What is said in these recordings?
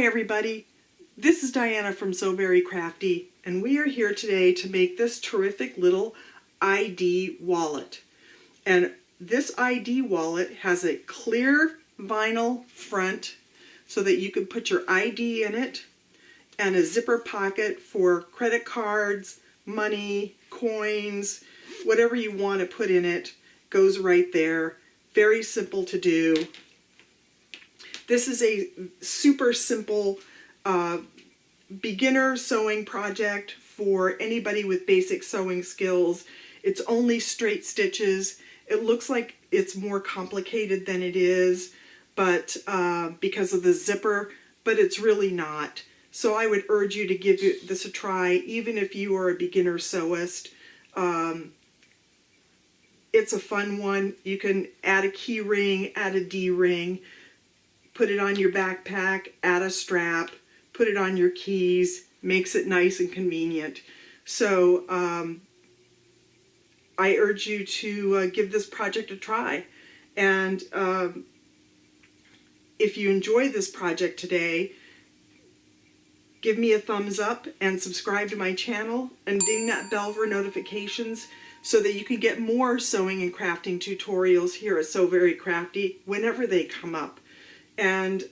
everybody, this is Diana from So Very Crafty, and we are here today to make this terrific little ID wallet. And this ID wallet has a clear vinyl front so that you can put your ID in it, and a zipper pocket for credit cards, money, coins, whatever you want to put in it goes right there. Very simple to do. This is a super simple beginner sewing project for anybody with basic sewing skills. It's only straight stitches. It looks like it's more complicated than it is, but because of the zipper, but it's really not. So I would urge you to give this a try, even if you are a beginner sewist. It's a fun one. You can add a key ring, add a D-ring, put it on your backpack, add a strap, put it on your keys, makes it nice and convenient. So I urge you to give this project a try. And if you enjoy this project today, give me a thumbs up and subscribe to my channel and ding that bell for notifications so that you can get more sewing and crafting tutorials here at So Very Crafty whenever they come up. And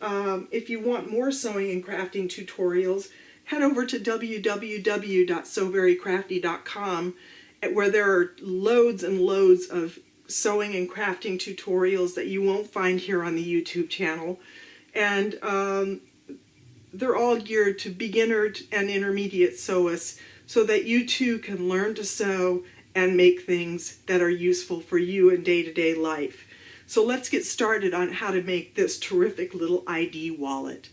if you want more sewing and crafting tutorials, head over to www.soverycrafty.com, where there are loads and loads of sewing and crafting tutorials that you won't find here on the YouTube channel. And they're all geared to beginner and intermediate sewists so that you too can learn to sew and make things that are useful for you in day-to-day life. So let's get started on how to make this terrific little ID wallet.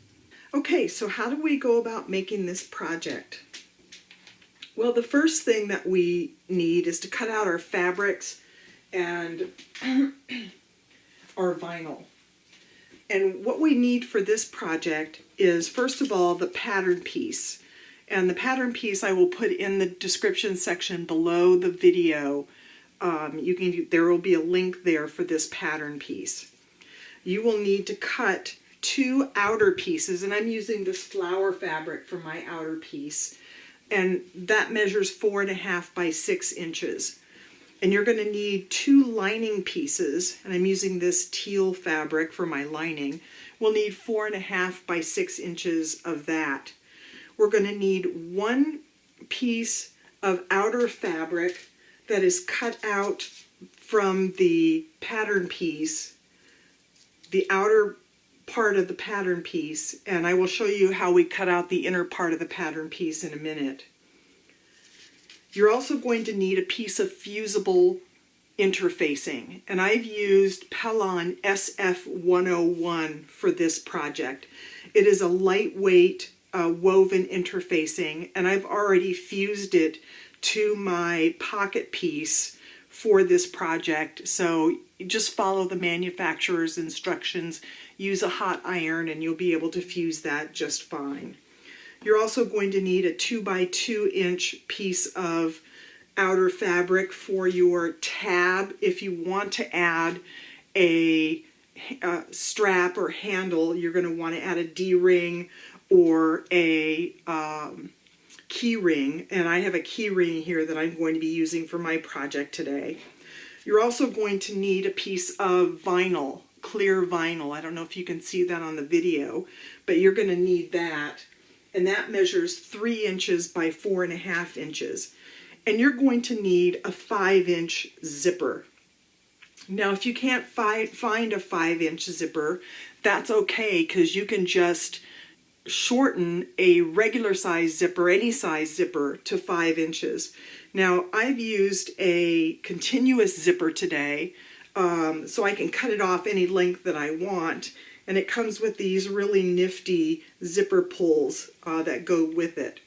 Okay, so how do we go about making this project? Well, the first thing that we need is to cut out our fabrics and our vinyl. And what we need for this project is, first of all, the pattern piece. And the pattern piece I will put in the description section below the video. There will be a link there for this pattern piece. You will need to cut 2 outer pieces, and I'm using this flower fabric for my outer piece, and that measures 4.5 by 6 inches. And you're going to need 2 lining pieces, and I'm using this teal fabric for my lining. We'll need 4.5 by 6 inches of that. We're going to need 1 piece of outer fabric that is cut out from the pattern piece, the outer part of the pattern piece, and I will show you how we cut out the inner part of the pattern piece in a minute. You're also going to need a piece of fusible interfacing, and I've used Pellon SF101 for this project. It is a lightweight woven interfacing, and I've already fused it to my pocket piece for this project. So just follow the manufacturer's instructions, use a hot iron, and you'll be able to fuse that just fine. You're also going to need a 2 by 2 inch piece of outer fabric for your tab. If you want to add a strap or handle, you're going to want to add a D-ring or a key ring, and I have a key ring here that I'm going to be using for my project today. You're also going to need a piece of vinyl, clear vinyl. I don't know if you can see that on the video, but you're going to need that, and that measures 3 inches by 4.5 inches. And you're going to need a 5-inch zipper. Now, if you can't find a 5-inch zipper, that's okay, because you can just shorten a regular size zipper, any size zipper, to 5 inches. Now, I've used a continuous zipper today, so I can cut it off any length that I want, and it comes with these really nifty zipper pulls that go with it.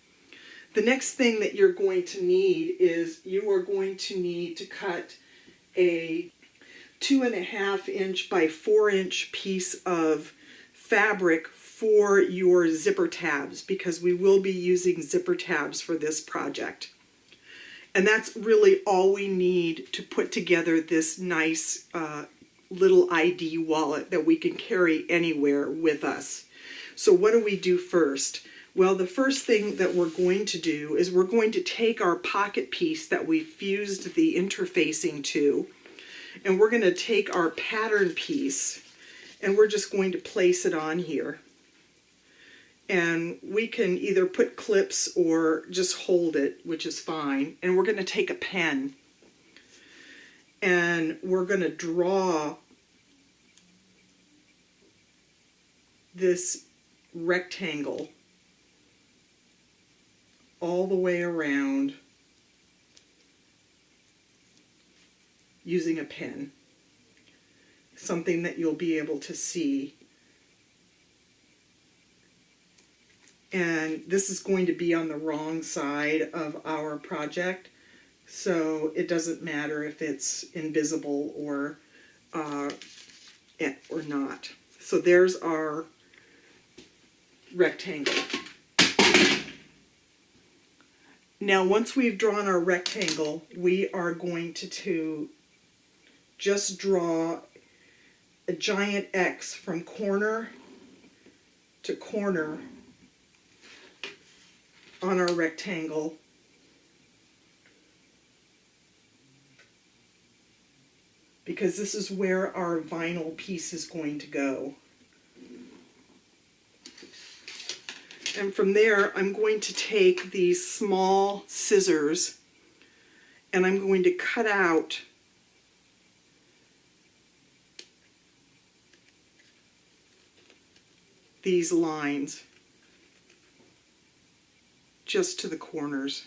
The next thing that you're going to need is you are going to need to cut a 2.5 inch by 4 inch piece of fabric for your zipper tabs, because we will be using zipper tabs for this project. And that's really all we need to put together this nice little ID wallet that we can carry anywhere with us. So what do we do first? Well, the first thing that we're going to do is we're going to take our pocket piece that we fused the interfacing to, and we're going to take our pattern piece and we're just going to place it on here. And we can either put clips or just hold it, which is fine. And we're going to take a pen and we're going to draw this rectangle all the way around using a pen, something that you'll be able to see. And this is going to be on the wrong side of our project, so it doesn't matter if it's invisible or not. So there's our rectangle. Now once we've drawn our rectangle, we are going to just draw a giant X from corner to corner on our rectangle. Because this is where our vinyl piece is going to go. And from there, I'm going to take these small scissors and I'm going to cut out these lines just to the corners.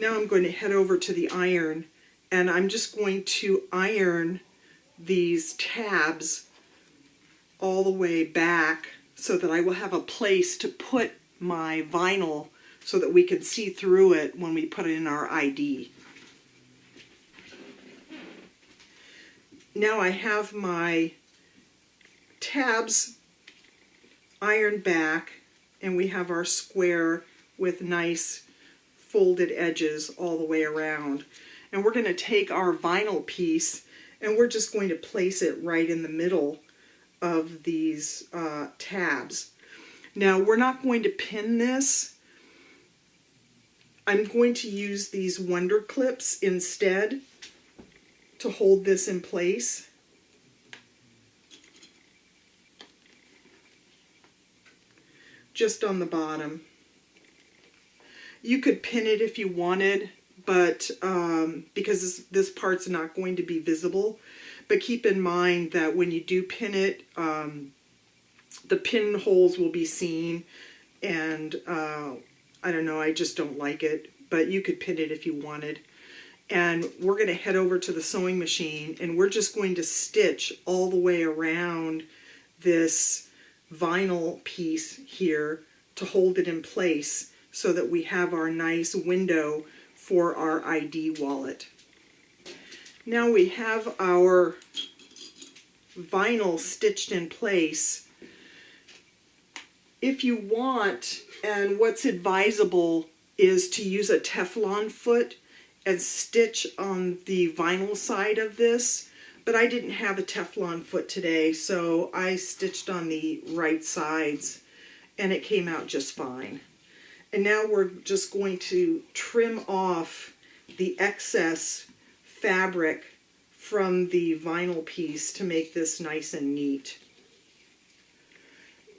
Now I'm going to head over to the iron and I'm just going to iron these tabs all the way back so that I will have a place to put my vinyl so that we can see through it when we put it in our ID. Now I have my tabs ironed back and we have our square with nice folded edges all the way around. And we're going to take our vinyl piece and we're just going to place it right in the middle of these tabs. Now we're not going to pin this. I'm going to use these Wonder Clips instead to hold this in place. Just on the bottom. You could pin it if you wanted, but because this part's not going to be visible. But keep in mind that when you do pin it, the pin holes will be seen, and I don't know, I just don't like it, but you could pin it if you wanted. And we're going to head over to the sewing machine, and we're just going to stitch all the way around this vinyl piece here to hold it in place, so that we have our nice window for our ID wallet. Now we have our vinyl stitched in place. If you want, and what's advisable is to use a Teflon foot and stitch on the vinyl side of this, but I didn't have a Teflon foot today, so I stitched on the right sides and it came out just fine. And now we're just going to trim off the excess fabric from the vinyl piece to make this nice and neat.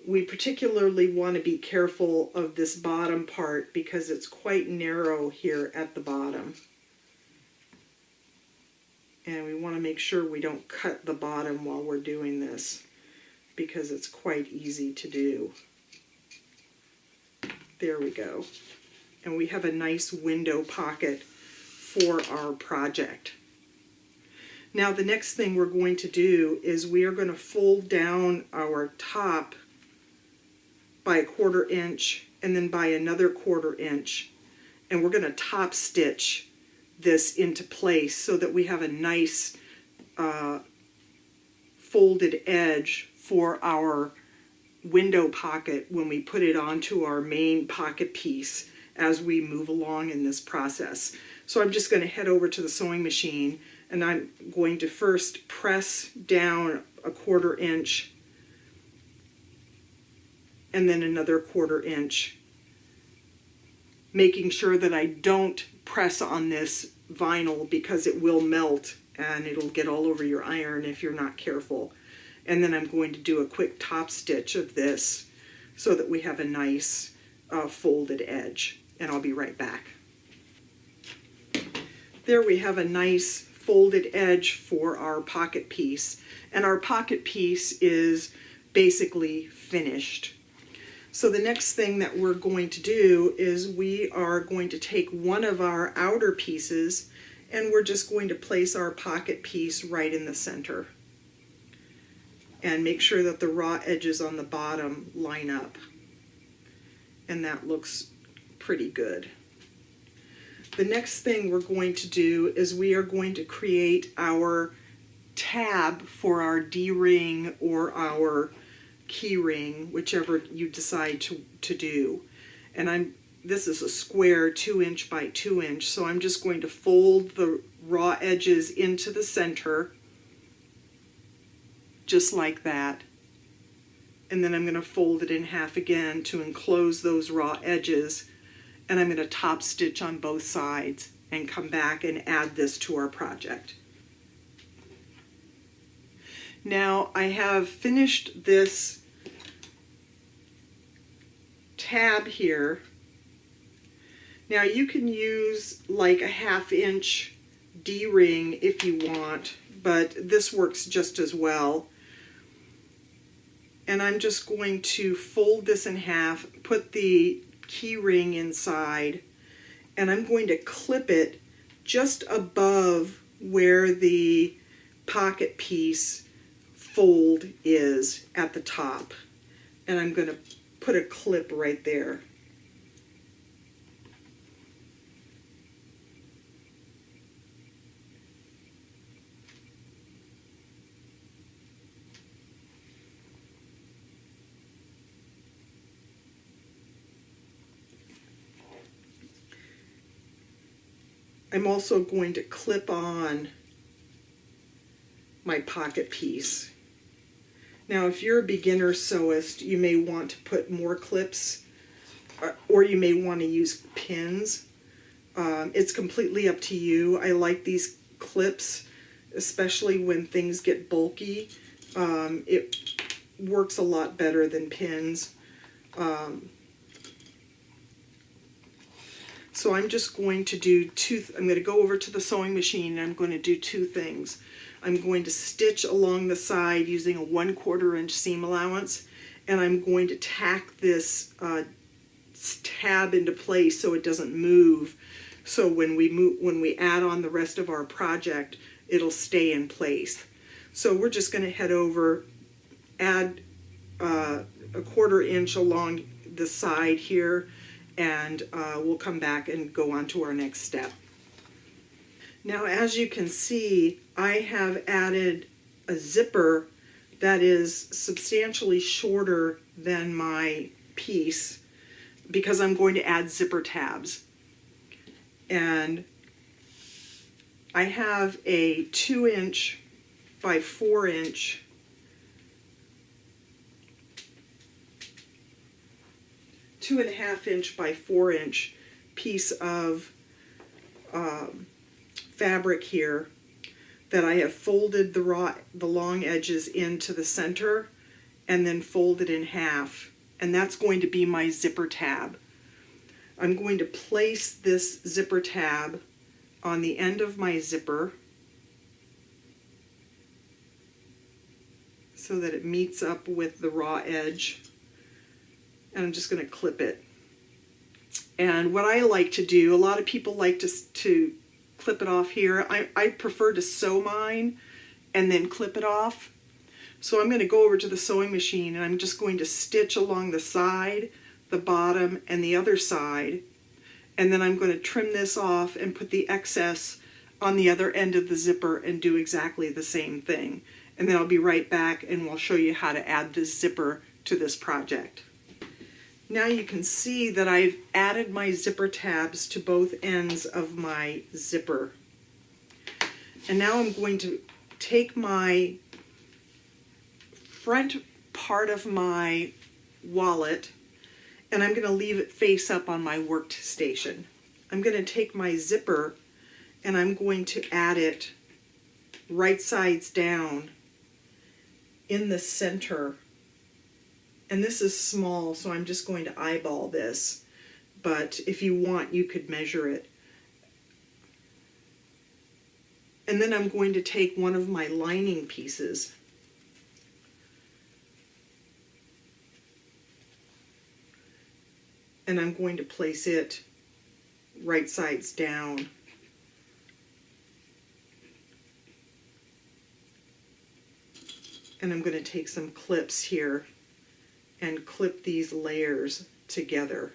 We particularly want to be careful of this bottom part because it's quite narrow here at the bottom. And we want to make sure we don't cut the bottom while we're doing this because it's quite easy to do. There we go. And we have a nice window pocket for our project. Now the next thing we're going to do is we are going to fold down our top by 1/4 inch and then by another 1/4 inch, and we're going to top stitch this into place so that we have a nice folded edge for our window pocket when we put it onto our main pocket piece as we move along in this process. So I'm just going to head over to the sewing machine, and I'm going to first press down a 1/4 inch and then another 1/4 inch, making sure that I don't press on this vinyl because it will melt and it'll get all over your iron if you're not careful. And then I'm going to do a quick top stitch of this so that we have a nice folded edge, and I'll be right back. There we have a nice folded edge for our pocket piece, and our pocket piece is basically finished. So the next thing that we're going to do is we are going to take one of our outer pieces and we're just going to place our pocket piece right in the center and make sure that the raw edges on the bottom line up, and that looks pretty good. The next thing we're going to do is we are going to create our tab for our D-ring or our key ring, whichever you decide to do. And this is a square 2 inch by 2 inch, so I'm just going to fold the raw edges into the center just like that, and then I'm going to fold it in half again to enclose those raw edges, and I'm going to top stitch on both sides and come back and add this to our project. Now I have finished this tab here. Now you can use like a 1/2 inch D-ring if you want, but this works just as well. And I'm just going to fold this in half, put the key ring inside, and I'm going to clip it just above where the pocket piece fold is at the top. And I'm going to put a clip right there. I'm also going to clip on my pocket piece. Now, if you're a beginner sewist, you may want to put more clips, or you may want to use pins. It's completely up to you. I like these clips, especially when things get bulky. It works a lot better than pins. So I'm just going to do I'm going to go over to the sewing machine and I'm going to do two things. I'm going to stitch along the side using a 1/4 inch seam allowance, and I'm going to tack this tab into place so it doesn't move. So when we add on the rest of our project, it'll stay in place. So we're just going to head over, add a 1/4 inch along the side here, and we'll come back and go on to our next step. Now, as you can see, I have added a zipper that is substantially shorter than my piece because I'm going to add zipper tabs. And I have a 2 inch by 4 inch two and a half inch by 4 inch piece of fabric here that I have folded the long edges into the center and then folded in half, and that's going to be my zipper tab. I'm going to place this zipper tab on the end of my zipper so that it meets up with the raw edge, and I'm just going to clip it. And what I like to do, a lot of people like to clip it off here. I prefer to sew mine and then clip it off. So I'm going to go over to the sewing machine and I'm just going to stitch along the side, the bottom, and the other side. And then I'm going to trim this off and put the excess on the other end of the zipper and do exactly the same thing. And then I'll be right back and we'll show you how to add this zipper to this project. Now you can see that I've added my zipper tabs to both ends of my zipper. And now I'm going to take my front part of my wallet and I'm going to leave it face up on my workstation. I'm going to take my zipper and I'm going to add it right sides down in the center. And this is small, so I'm just going to eyeball this. But if you want, you could measure it. And then I'm going to take one of my lining pieces and I'm going to place it right sides down. And I'm going to take some clips here and clip these layers together.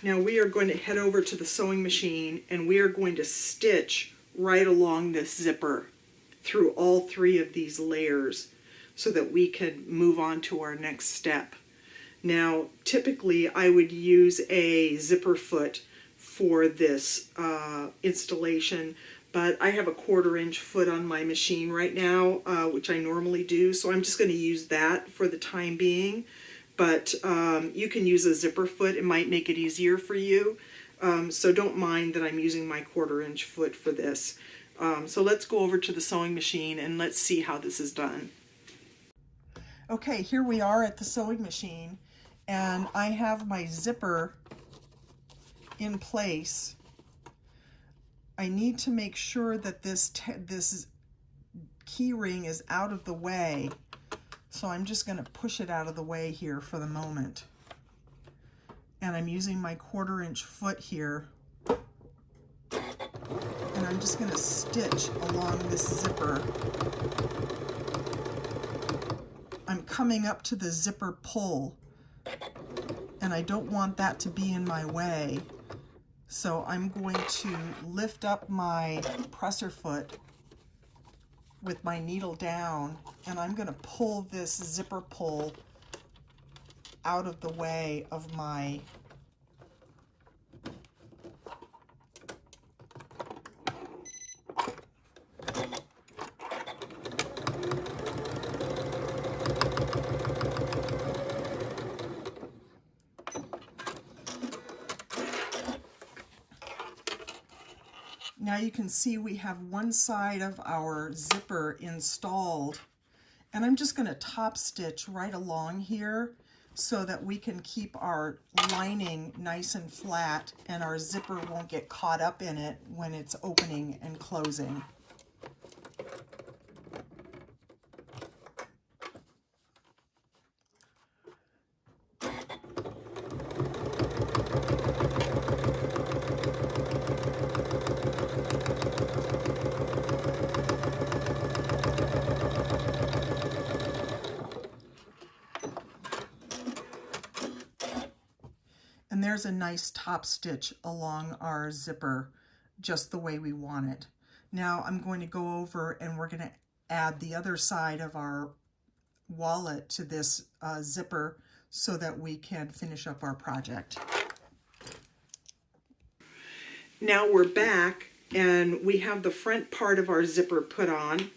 Now we are going to head over to the sewing machine and we are going to stitch right along this zipper through all three of these layers so that we can move on to our next step. Now typically I would use a zipper foot for this installation, but I have a 1/4 inch foot on my machine right now, which I normally do, so I'm just going to use that for the time being. But you can use a zipper foot. It might make it easier for you. So don't mind that I'm using my 1/4 inch foot for this. So let's go over to the sewing machine and let's see how this is done. Okay, here we are at the sewing machine and I have my zipper in place. I need to make sure that this key ring is out of the way. So I'm just going to push it out of the way here for the moment. And I'm using my 1/4 inch foot here. And I'm just going to stitch along this zipper. I'm coming up to the zipper pull. And I don't want that to be in my way. So I'm going to lift up my presser foot with my needle down, and I'm going to pull this zipper pull out of the way of my Now you can see we have one side of our zipper installed, and I'm just going to top stitch right along here so that we can keep our lining nice and flat and our zipper won't get caught up in it when it's opening and closing. And there's a nice top stitch along our zipper, just the way we want it. Now I'm going to go over and we're going to add the other side of our wallet to this zipper so that we can finish up our project. Now we're back and we have the front part of our zipper put on.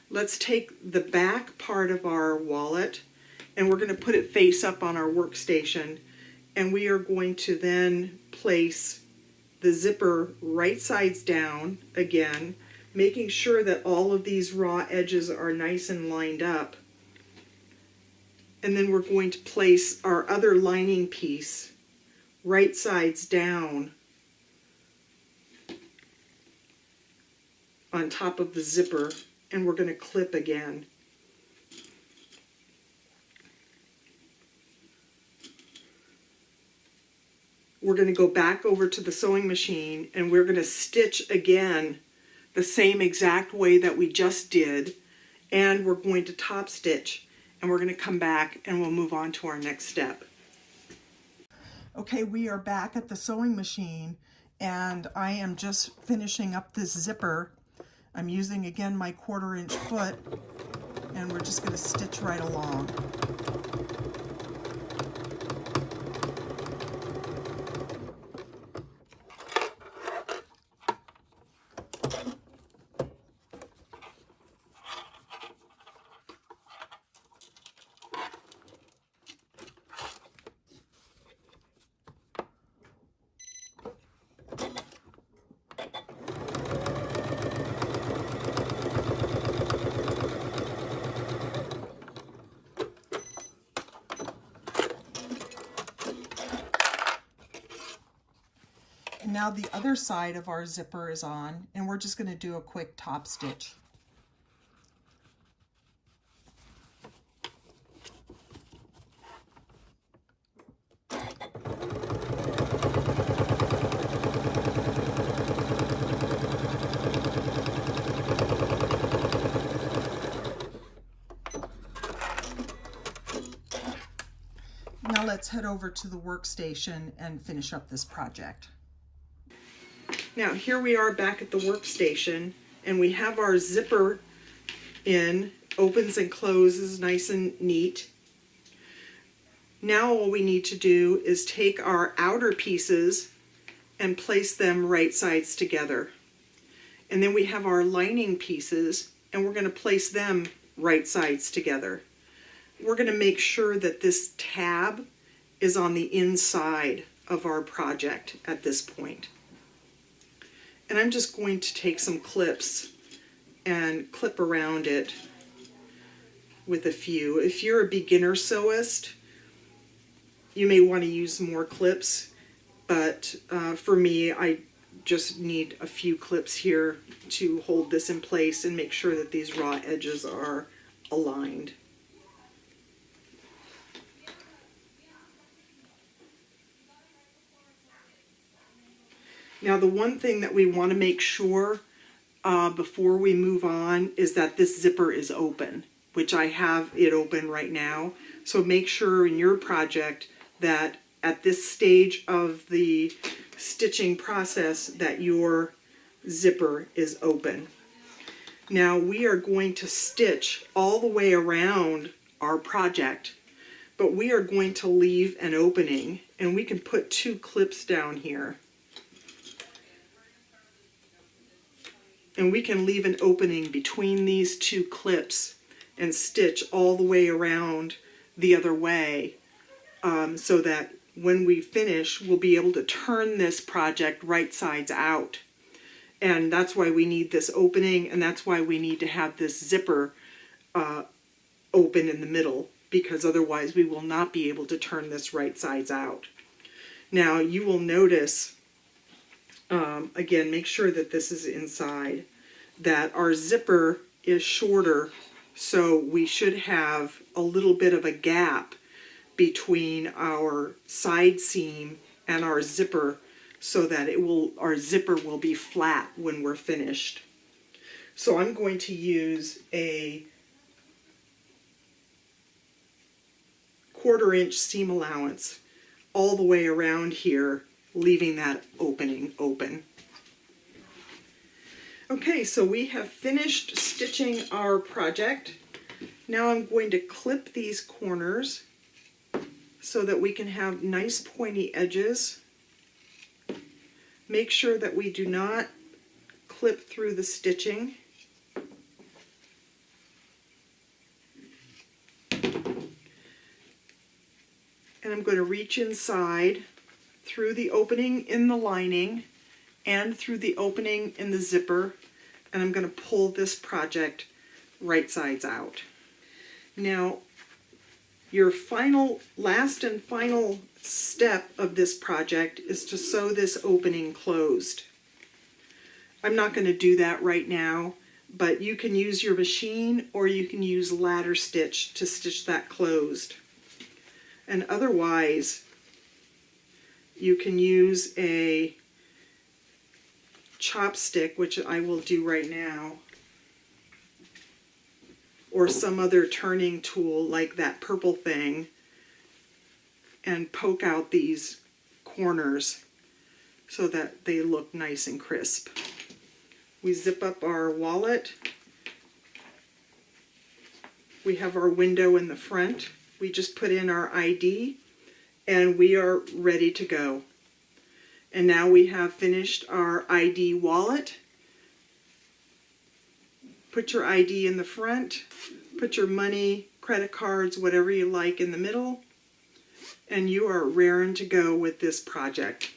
Let's take the back part of our wallet and we're going to put it face up on our workstation, and we are going to then place the zipper right sides down again, making sure that all of these raw edges are nice and lined up. And then we're going to place our other lining piece right sides down on top of the zipper, and we're going to clip again. We're going to go back over to the sewing machine and we're going to stitch again the same exact way that we just did, and we're going to top stitch, and we're going to come back and we'll move on to our next step. Okay, we are back at the sewing machine and I am just finishing up this zipper. I'm using again my 1/4 inch foot, and we're just going to stitch right along. Now the other side of our zipper is on, and we're just going to do a quick top stitch. Now let's head over to the workstation and finish up this project. Now here we are back at the workstation, and we have our zipper in, opens and closes nice and neat. Now all we need to do is take our outer pieces and place them right sides together. And then we have our lining pieces, and we're going to place them right sides together. We're going to make sure that this tab is on the inside of our project at this point. And I'm just going to take some clips and clip around it with a few. If you're a beginner sewist, you may want to use more clips, but for me, I just need a few clips here to hold this in place and make sure that these raw edges are aligned. Now the one thing that we want to make sure before we move on is that this zipper is open, which I have it open right now. So make sure in your project that at this stage of the stitching process that your zipper is open. Now we are going to stitch all the way around our project, but we are going to leave an opening, and we can put 2 clips down here. And we can leave an opening between these 2 clips and stitch all the way around the other way, so that when we finish, we'll be able to turn this project right sides out. And that's why we need this opening, and that's why we need to have this zipper open in the middle, because otherwise we will not be able to turn this right sides out. Now you will notice, again, make sure that this is inside, that our zipper is shorter, so we should have a little bit of a gap between our side seam and our zipper, so that our zipper will be flat when we're finished. So I'm going to use a 1/4 inch seam allowance all the way around here, leaving that opening open. Okay, so we have finished stitching our project. Now I'm going to clip these corners so that we can have nice pointy edges. Make sure that we do not clip through the stitching. And I'm going to reach inside through the opening in the lining and through the opening in the zipper, and I'm going to pull this project right sides out. Now, Your last and final step of this project is to sew this opening closed. I'm not going to do that right now, but you can use your machine or you can use ladder stitch to stitch that closed. And otherwise, you can use a chopstick, which I will do right now, or some other turning tool like that purple thing, and poke out these corners so that they look nice and crisp. We zip up our wallet. We have our window in the front. We just put in our ID and we are ready to go. And now we have finished our ID wallet. Put your ID in the front, put your money, credit cards, whatever you like in the middle, and you are raring to go with this project.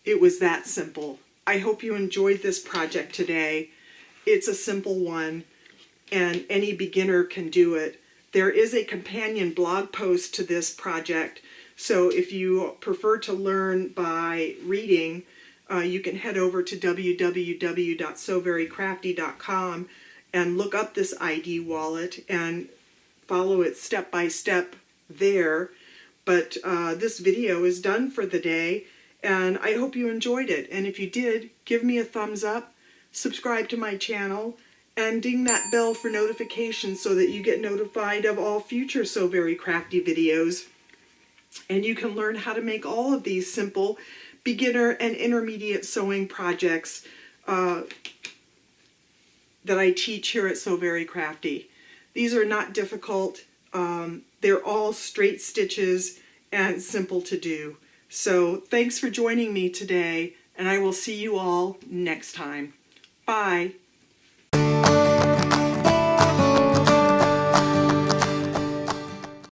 It was that simple. I hope you enjoyed this project today. It's a simple one, and any beginner can do it. There is a companion blog post to this project, so if you prefer to learn by reading, you can head over to www.soverycrafty.com and look up this ID wallet and follow it step by step there. But this video is done for the day, and I hope you enjoyed it. And if you did, give me a thumbs up, subscribe to my channel, and ding that bell for notifications so that you get notified of all future So Very Crafty videos. And you can learn how to make all of these simple beginner and intermediate sewing projects that I teach here at So Very Crafty. These are not difficult. They're all straight stitches and simple to do. So thanks for joining me today, and I will see you all next time. Bye.